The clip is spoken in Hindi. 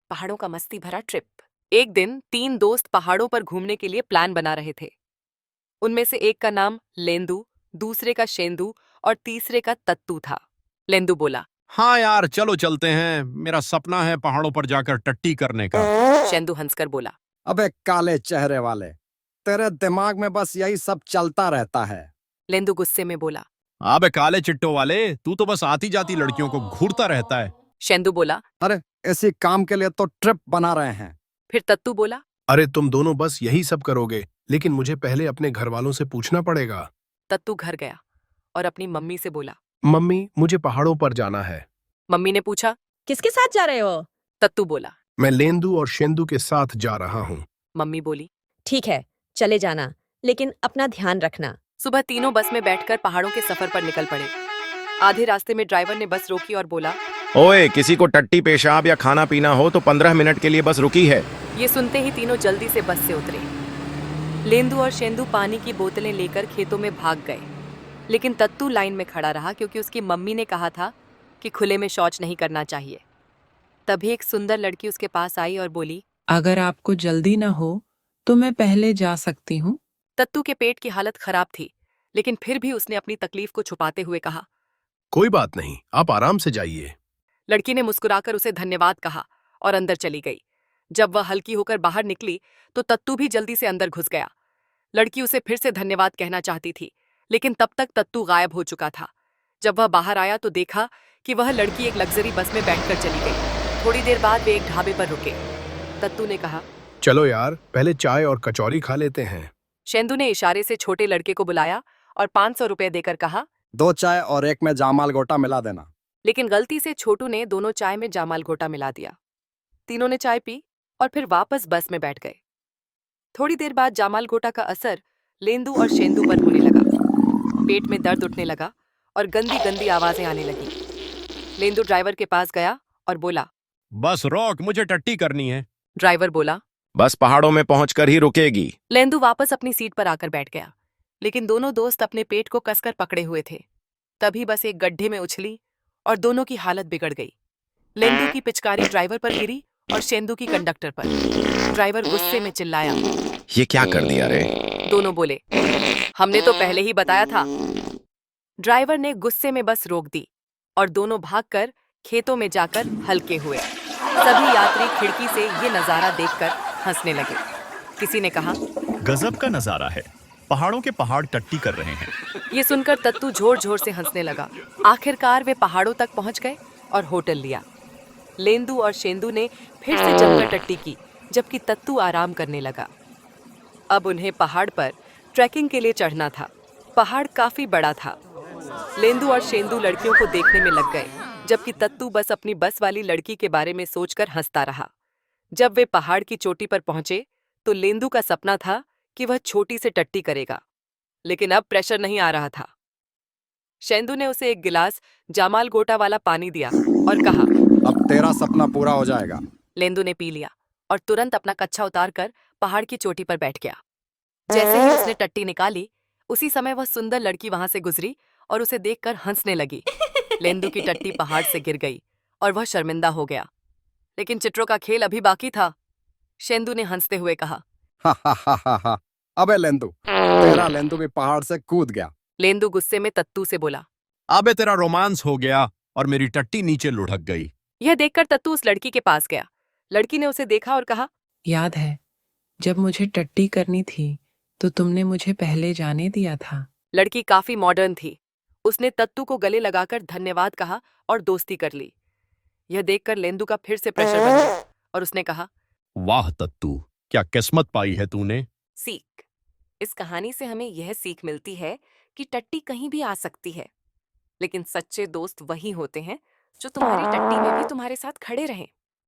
पहाड़ों का मस्ती भरा ट्रिप। एक दिन 3 दोस्त पहाड़ों पर घूमने के लिए प्लान बना रहे थे। उनमें से एक का नाम लेंदू, दूसरे का शेंदू और तीसरे का तत्तू था। लेंदू बोला। हाँ यार, चलो चलते हैं। मेरा सपना है पहाड़ों पर जाकर टट्टी करने का। शेंदू हंसकर बोला। अबे काले चेहरे वाले, तेरे दिमाग में बस यही सब चलता रहता है। लेंदू गुस्से में बोला। अबे काले चिट्टो वाले, तू तो बस आती जाती लड़कियों को घूरता रहता है। शेंदू बोला। अरे इसी काम के लिए तो ट्रिप बना रहे हैं। फिर तत्तू बोला। अरे तुम दोनों बस यही सब करोगे, लेकिन मुझे पहले अपने घर वालों से पूछना पड़ेगा। तत्तू घर गया और अपनी मम्मी से बोला। मम्मी, मुझे पहाड़ों पर जाना है। मम्मी ने पूछा। किसके साथ जा रहे हो? तत्तू बोला। मैं लेंदू और शेंदू के साथ जा रहा हूँ। मम्मी बोली। ठीक है, चले जाना, लेकिन अपना ध्यान रखना। सुबह तीनों बस में बैठकर पहाड़ों के सफर पर निकल पड़े। आधे रास्ते में ड्राइवर ने बस रोकी और बोला। ओए, किसी को टट्टी पेशाब या खाना पीना हो तो 15 मिनट के लिए बस रुकी है। ये सुनते ही तीनों जल्दी से बस से उतरे। लेंदू और शेंदू पानी की बोतलें लेकर खेतों में भाग गए, लेकिन तत्तू लाइन में खड़ा रहा क्योंकि उसकी मम्मी ने कहा था कि खुले में शौच नहीं करना चाहिए। तभी एक सुंदर लड़की उसके पास आई और बोली। अगर आपको जल्दी न हो तो मैं पहले जा सकती हूँ। तत्तू के पेट की हालत खराब थी, लेकिन फिर भी उसने अपनी तकलीफ को छुपाते हुए कहा। कोई बात नहीं, आप आराम से जाइए। लड़की ने मुस्कुराकर उसे धन्यवाद कहा और अंदर चली गई। जब वह हल्की होकर बाहर निकली तो तत्तू भी जल्दी से अंदर घुस गया। लड़की उसे फिर से धन्यवाद कहना चाहती थी, लेकिन तब तक तत्तू गायब हो चुका था। जब वह बाहर आया तो देखा कि वह लड़की एक लग्जरी बस में बैठकर चली गई। थोड़ी देर बाद वे एक ढाबे पर रुके। तत्तू ने कहा। चलो यार, पहले चाय और कचौरी खा लेते हैं। शेंदू ने इशारे से छोटे लड़के को बुलाया और 500 रुपए देकर कहा। 2 चाय और एक में जामाल गोटा मिला देना। लेकिन गलती से छोटू ने दोनों चाय में जामाल घोटा मिला दिया। तीनों ने चाय पी और फिर वापस बस में बैठ गए। थोड़ी देर बाद जामाल घोटा का असर लेंदू और शेंदू पर होने लगा। पेट में दर्द उठने लगा और गंदी गंदी आवाजें आने लगी। लेंदू ड्राइवर के पास गया और बोला। बस रोक, मुझे टट्टी करनी है। ड्राइवर बोला। बस पहाड़ों में पहुंचकर ही रुकेगी। लेंदू वापस अपनी सीट पर आकर बैठ गया, लेकिन दोनों दोस्त अपने पेट को कसकर पकड़े हुए थे। तभी बस एक गड्ढे में उछली और दोनों की हालत बिगड़ गई। लेंदू की पिचकारी ड्राइवर पर गिरी और शेंदू की कंडक्टर पर। ड्राइवर गुस्से में चिल्लाया। ये क्या कर दिया रे? दोनों बोले। हमने तो पहले ही बताया था। ड्राइवर ने गुस्से में बस रोक दी और दोनों भागकर खेतों में जाकर हल्के हुए। सभी यात्री खिड़की से ये नजारा देखकर हंसने लगे। किसी ने कहा। गजब का नजारा है, पहाड़ों के पहाड़ टट्टी कर रहे हैं। ये सुनकर तत्तू जोर जोर से हंसने लगा। आखिरकार वे पहाड़ों तक पहुंच गए और होटल लिया। लेंदू और शेंदू ने फिर से जमकर टट्टी की, जबकि तत्तू आराम करने लगा। अब उन्हें पहाड़ पर ट्रैकिंग के लिए चढ़ना था। पहाड़ काफी बड़ा था। लेंदू और शेंदू लड़कियों को देखने में लग गए, जबकि तत्तू बस अपनी बस वाली लड़की के बारे में सोचकर हंसता रहा। जब वे पहाड़ की चोटी पर पहुंचे तो लेंदू का सपना था कि वह छोटी से टट्टी करेगा, लेकिन अब प्रेशर नहीं आ रहा था। शेंदू ने उसे एक गिलास जामाल गोटा वाला पानी दिया और कहा। अब तेरा सपना पूरा हो जाएगा। लेंदू ने पी लिया और तुरंत अपना कच्छा उतारकर पहाड़ की चोटी पर बैठ गया। जैसे ही उसने टट्टी निकाली, उसी समय वह सुंदर लड़की वहां से गुजरी और उसे देखकर हंसने लगी। लेंदू की टट्टी पहाड़ से गिर गई और वह शर्मिंदा हो गया, लेकिन चिट्रों का खेल अभी बाकी था। शेंदू ने हंसते हुए कहा। हा हा हा हा हा। अबे लेंदू, तेरा लेंदू भी पहाड़ से कूद गया। लेंदू गुस्से में तत्तू से बोला। अबे तेरा रोमांस हो गया और मेरी टट्टी नीचे लुढ़क गई। यह देखकर तत्तू उस लड़की के पास गया। लड़की ने उसे देखा और कहा। याद है, जब मुझे टट्टी करनी थी तो तुमने मुझे पहले जाने दिया था। लड़की काफी मॉडर्न थी। उसने तत्तू को गले लगाकर धन्यवाद कहा और दोस्ती कर ली। यह देखकर लेंदू का फिर से प्रेशर बन गया और उसने कहा। वाह तत्तू, क्या किस्मत पाई है तूने। सीख। इस कहानी से हमें यह सीख मिलती है कि टट्टी कहीं भी आ सकती है, लेकिन सच्चे दोस्त वही होते हैं जो तुम्हारी टट्टी में भी तुम्हारे साथ खड़े रहें।